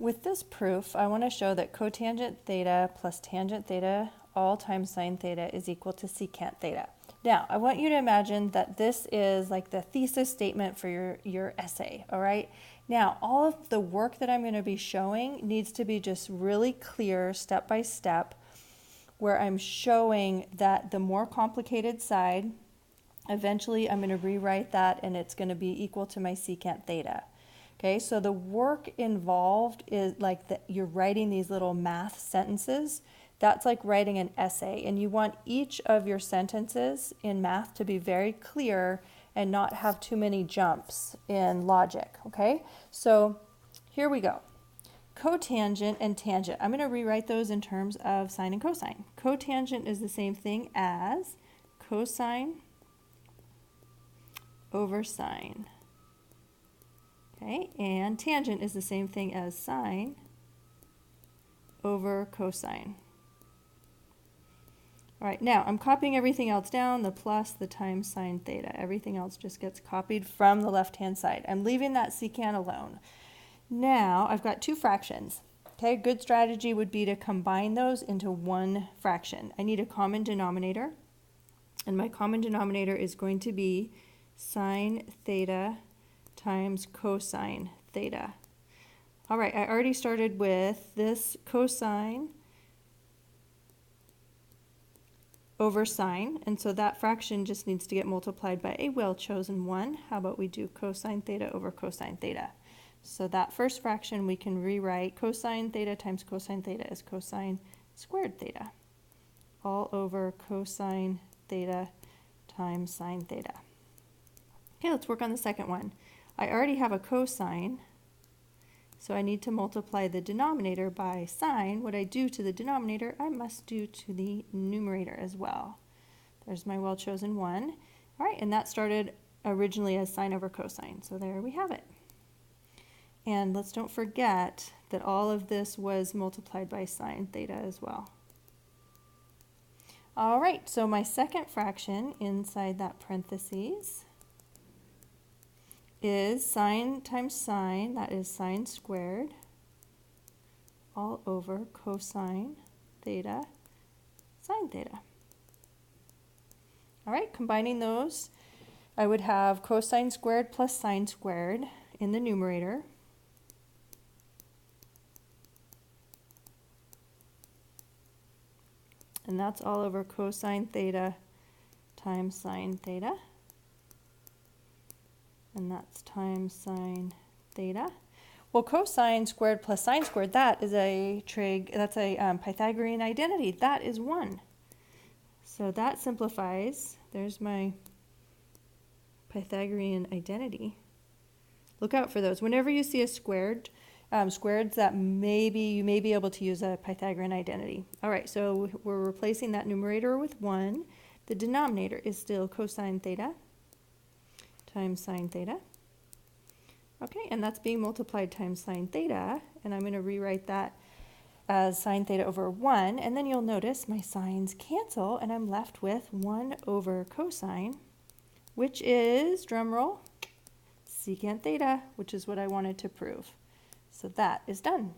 With this proof, I want to show that cotangent theta plus tangent theta all times sine theta is equal to secant theta. Now, I want you to imagine that this is like the thesis statement for your essay, all right? Now, all of the work that I'm going to be showing needs to be just really clear, step by step, where I'm showing that the more complicated side, eventually I'm going to rewrite that and it's going to be equal to my secant theta. Okay, so the work involved is like that you're writing these little math sentences. That's like writing an essay, and you want each of your sentences in math to be very clear and not have too many jumps in logic. Okay, so here we go. Cotangent and tangent. I'm going to rewrite those in terms of sine and cosine. Cotangent is the same thing as cosine over sine. Okay, and tangent is the same thing as sine over cosine. All right, now I'm copying everything else down, the plus, the times sine theta. Everything else just gets copied from the left-hand side. I'm leaving that secant alone. Now I've got two fractions. Okay, a good strategy would be to combine those into one fraction. I need a common denominator, and my common denominator is going to be sine theta times cosine theta. All right, I already started with this cosine over sine, and so that fraction just needs to get multiplied by a well-chosen 1. How about we do cosine theta over cosine theta? So that first fraction we can rewrite cosine theta times cosine theta as cosine squared theta, all over cosine theta times sine theta. Okay, let's work on the second one. I already have a cosine, so I need to multiply the denominator by sine. What I do to the denominator, I must do to the numerator as well. There's my well-chosen 1. All right, and that started originally as sine over cosine, so there we have it. And let's don't forget that all of this was multiplied by sine theta as well. All right, so my second fraction inside that parentheses is sine times sine, that is sine squared, all over cosine theta, sine theta. All right, combining those, I would have cosine squared plus sine squared in the numerator. And that's all over cosine theta times sine theta. And that's times sine theta. Well, cosine squared plus sine squared, that is a trig, that's a Pythagorean identity. That is 1. So that simplifies. There's my Pythagorean identity. Look out for those. Whenever you see a squared, squareds, that maybe you may be able to use a Pythagorean identity. All right, so we're replacing that numerator with 1. The denominator is still cosine theta times sine theta. Okay, and that's being multiplied times sine theta, and I'm going to rewrite that as sine theta over 1, and then you'll notice my sines cancel, and I'm left with 1 over cosine, which is, drum roll, secant theta, which is what I wanted to prove. So that is done.